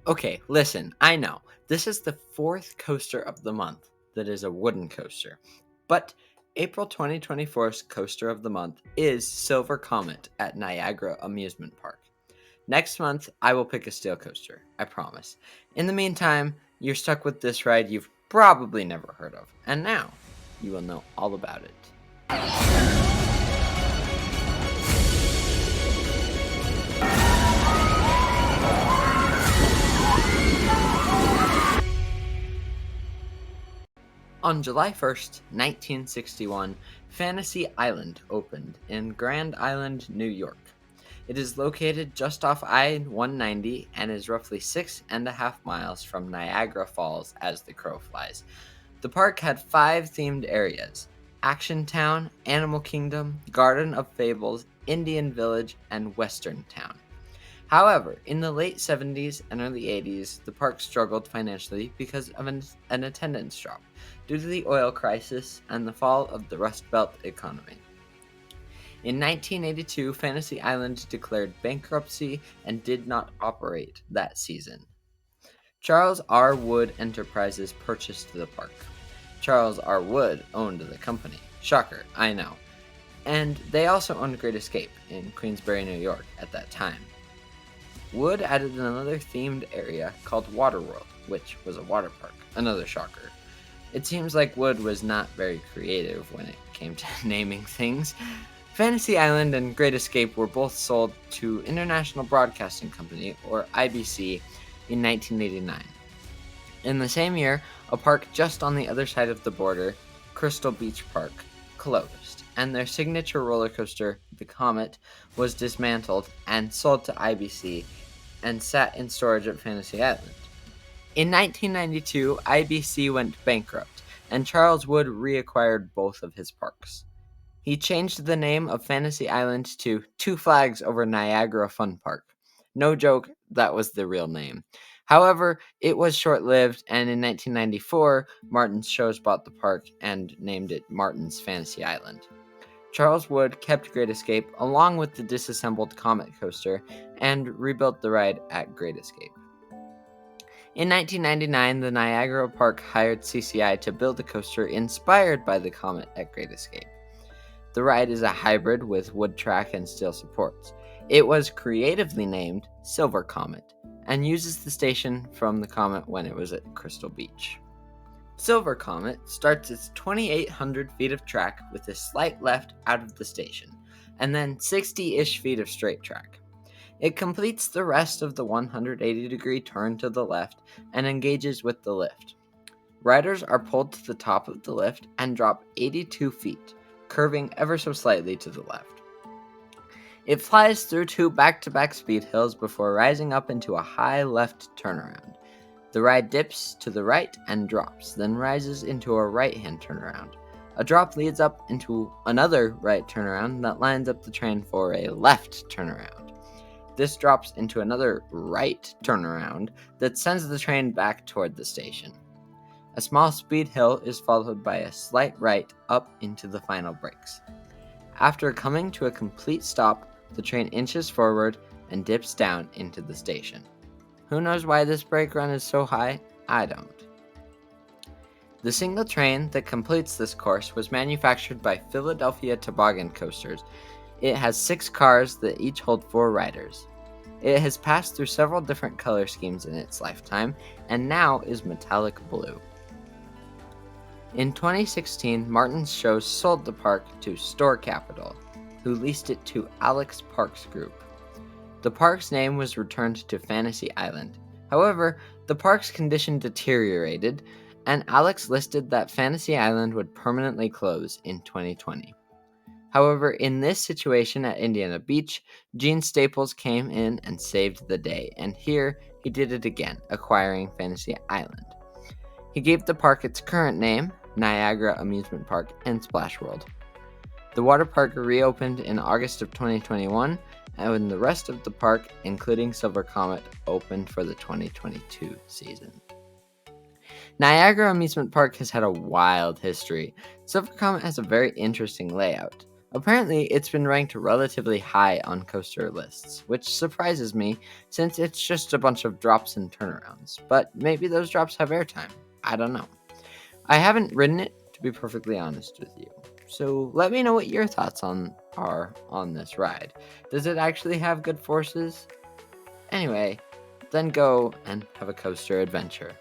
Okay, listen, I know. This is the fourth coaster of the month that is a wooden coaster. But April 2024's coaster of the month is Silver Comet at Niagara Amusement Park. Next month, I will pick a steel coaster, I promise. In the meantime, you're stuck with this ride you've probably never heard of. And now, you will know all about it. On July 1st, 1961, Fantasy Island opened in Grand Island, New York. It is located just off I-190 and is roughly 6.5 miles from Niagara Falls as the crow flies. The park had 5 themed areas: Action Town, Animal Kingdom, Garden of Fables, Indian Village, and Western Town. However, in the late 70s and early 80s, the park struggled financially because of an attendance drop due to the oil crisis and the fall of the Rust Belt economy. In 1982, Fantasy Island declared bankruptcy and did not operate that season. Charles R. Wood Enterprises purchased the park. Charles R. Wood owned the company. Shocker, I know. And they also owned Great Escape in Queensbury, New York at that time. Wood added another themed area called Waterworld, which was a water park. Another shocker. It seems like Wood was not very creative when it came to naming things. Fantasy Island and Great Escape were both sold to International Broadcasting Company, or IBC, in 1989. In the same year, a park just on the other side of the border, Crystal Beach Park, closed, and their signature roller coaster, the Comet, was dismantled and sold to IBC and sat in storage at Fantasy Island. In 1992, IBC went bankrupt, and Charles Wood reacquired both of his parks. He changed the name of Fantasy Island to Two Flags Over Niagara Fun Park. No joke, that was the real name. However, it was short-lived, and in 1994, Martin's Shows bought the park and named it Martin's Fantasy Island. Charles Wood kept Great Escape along with the disassembled Comet coaster and rebuilt the ride at Great Escape. In 1999, the Niagara Park hired CCI to build a coaster inspired by the Comet at Great Escape. The ride is a hybrid with wood track and steel supports. It was creatively named Silver Comet and uses the station from the Comet when it was at Crystal Beach. Silver Comet starts its 2,800 feet of track with a slight left out of the station, and then 60-ish feet of straight track. It completes the rest of the 180-degree turn to the left and engages with the lift. Riders are pulled to the top of the lift and drop 82 feet, curving ever so slightly to the left. It flies through 2 back-to-back speed hills before rising up into a high left turnaround. The ride dips to the right and drops, then rises into a right-hand turnaround. A drop leads up into another right turnaround that lines up the train for a left turnaround. This drops into another right turnaround that sends the train back toward the station. A small speed hill is followed by a slight right up into the final brakes. After coming to a complete stop, the train inches forward and dips down into the station. Who knows why this brake run is so high? I don't. The single train that completes this course was manufactured by Philadelphia Toboggan Coasters. It has 6 cars that each hold 4 riders. It has passed through several different color schemes in its lifetime, and now is metallic blue. In 2016, Martin's Shows sold the park to Store Capital, who leased it to Alex Parks Group. The park's name was returned to Fantasy Island. However, the park's condition deteriorated, and Alex listed that Fantasy Island would permanently close in 2020. However, in this situation at Indiana Beach, Gene Staples came in and saved the day, and here he did it again, acquiring Fantasy Island. He gave the park its current name, Niagara Amusement Park and Splash World. The water park reopened in August of 2021, and the rest of the park, including Silver Comet, opened for the 2022 season. Niagara Amusement Park has had a wild history. Silver Comet has a very interesting layout. Apparently, it's been ranked relatively high on coaster lists, which surprises me since it's just a bunch of drops and turnarounds. But maybe those drops have airtime. I don't know. I haven't ridden it, to be perfectly honest with you. So let me know what your thoughts are on this ride. Does it actually have good forces? Anyway, then go and have a coaster adventure.